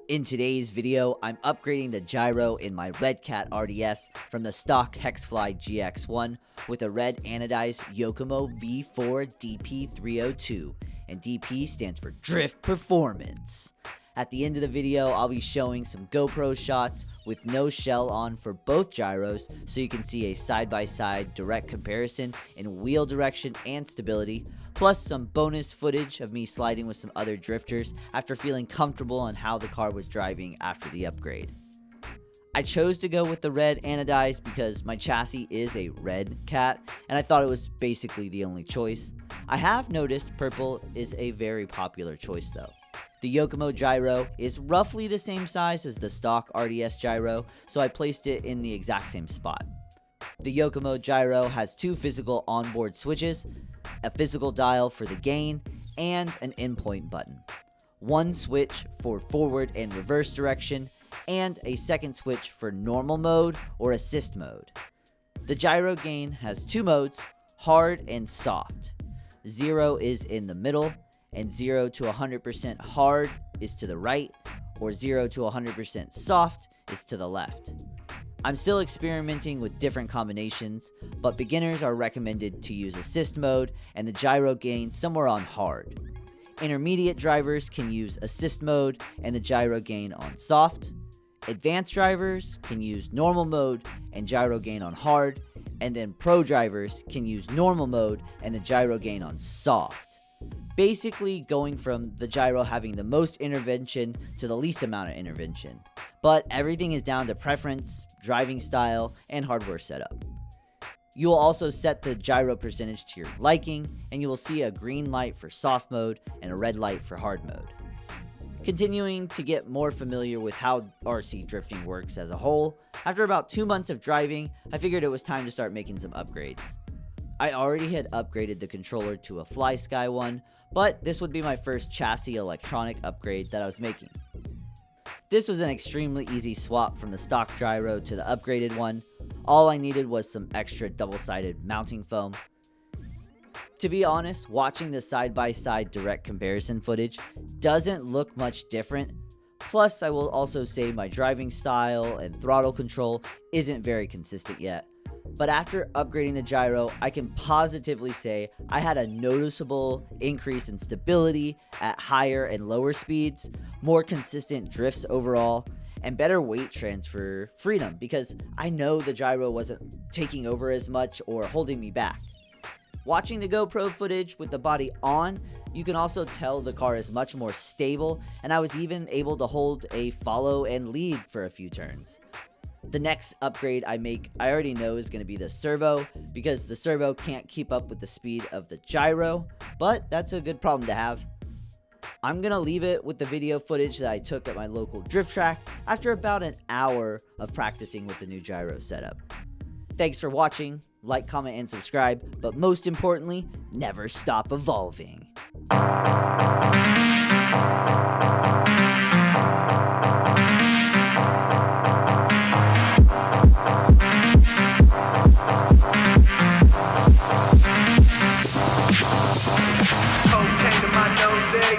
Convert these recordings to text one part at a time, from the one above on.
In today's video, I'm upgrading the gyro in my Redcat RDS from the stock Hexfly GX1 with a red anodized Yokomo V4 DP302, and DP stands for Drift Performance. At the end of the video, I'll be showing some GoPro shots with no shell on for both gyros so you can see a side-by-side direct comparison in wheel direction and stability, plus some bonus footage of me sliding with some other drifters after feeling comfortable on how the car was driving after the upgrade. I chose to go with the red anodized because my chassis is a Redcat and I thought it was basically the only choice. I have noticed purple is a very popular choice though. The Yokomo gyro is roughly the same size as the stock RDS gyro, so I placed it in the exact same spot. The Yokomo gyro has two physical onboard switches, a physical dial for the gain, and an endpoint button. One switch for forward and reverse direction, and a second switch for normal mode or assist mode. The gyro gain has two modes, hard and soft. 0 is in the middle, and 0 to 100% hard is to the right, or 0 to 100% soft is to the left. I'm still experimenting with different combinations, but beginners are recommended to use assist mode and the gyro gain somewhere on hard. Intermediate drivers can use assist mode and the gyro gain on soft. Advanced drivers can use normal mode and gyro gain on hard, and then pro drivers can use normal mode and the gyro gain on soft. Basically going from the gyro having the most intervention to the least amount of intervention. But everything is down to preference, driving style, and hardware setup. You will also set the gyro percentage to your liking, and you will see a green light for soft mode and a red light for hard mode. Continuing to get more familiar with how RC drifting works as a whole, after about 2 months of driving, I figured it was time to start making some upgrades. I already had upgraded the controller to a FlySky one, but this would be my first chassis electronic upgrade that I was making. This was an extremely easy swap from the stock gyro to the upgraded one. All I needed was some extra double-sided mounting foam. To be honest, watching the side-by-side direct comparison footage doesn't look much different. Plus, I will also say my driving style and throttle control isn't very consistent yet. But after upgrading the gyro, I can positively say I had a noticeable increase in stability at higher and lower speeds, more consistent drifts overall, and better weight transfer freedom because I know the gyro wasn't taking over as much or holding me back. Watching the GoPro footage with the body on, you can also tell the car is much more stable, and I was even able to hold a follow and lead for a few turns. The next upgrade I make, I already know is going to be the servo, because the servo can't keep up with the speed of the gyro, but that's a good problem to have. I'm going to leave it with the video footage that I took at my local drift track after about an hour of practicing with the new gyro setup. Thanks for watching, like, comment, and subscribe, but most importantly, never stop evolving.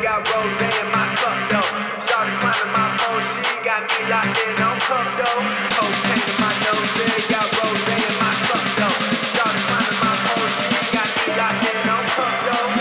Got rose in my cup though. Started climbing my pole, she got me locked in on cup though. Cocaine in my nose, got rose in my cup though. Started climbing my pole, she got me locked in on cup though.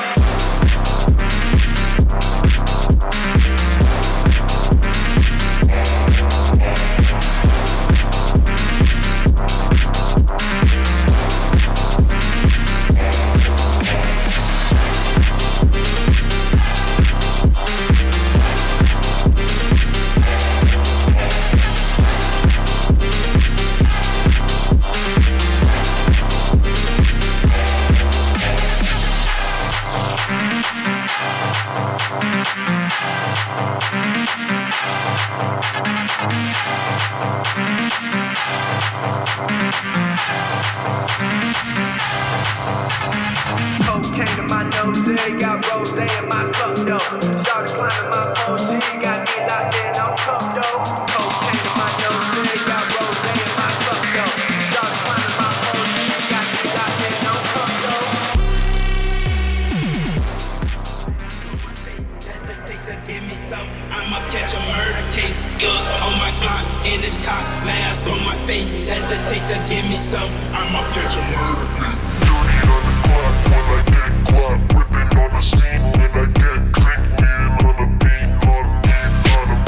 On my block, in this cop, mask on my face. Hesitate to give me some. I'ma catch a murder. Dirty on the clock when I get guap. Whipping on the scene when I get click. Wheeling on the beat. On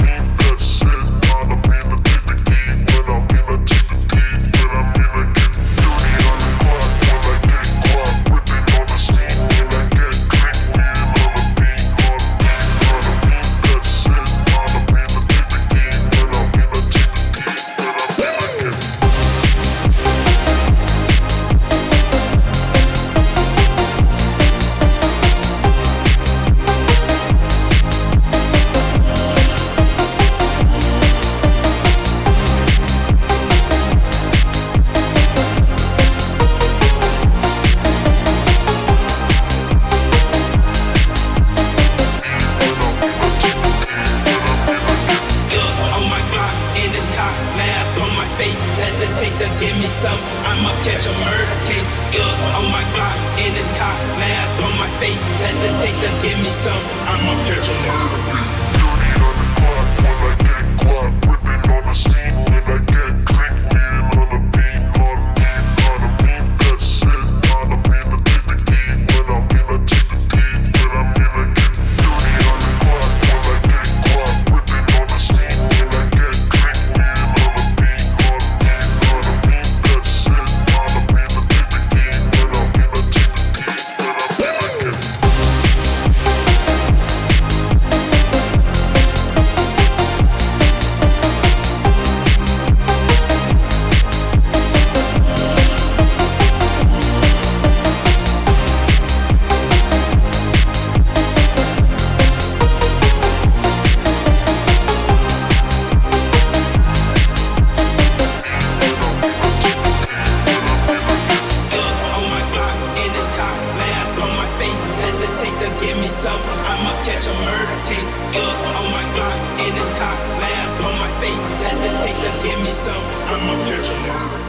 me, that's it. On me, to take the heat. When I'm in, I take the heat. When I'm in, I get dirty on the clock when I get guap. Whipping on the scene when I get click. Wheeling on the beat. On me, that's it. On me, to take the heat. When I'm in, I take the heat. When I'm in, I get On my block, in this cop, mask on my face. Hesitate to give me some. I'ma catch a murder case. On my block, in this cop, mask on my face. Hesitate to give me some. I'ma catch a murder case. dirty on the clock when I get guap. Whipping on the scene when I get click. Wheeling on the beat. On me, that's it. On me, to take the heat. When I'm in, I take the heat. When I'm in, I get dirty on the clock when I get guap. Whipping on the scene when I get click. Wheeling on the beat. On me, that's it. On me, to take the heat. When I'm in, I take the heat. When I'm in, I get On my block, in this cop, mask on my face. Hesitate to give me some. I'ma catch a murder case. On my block, in this cop, mask on my face. Hesitate to give me some. I'ma catch a murder.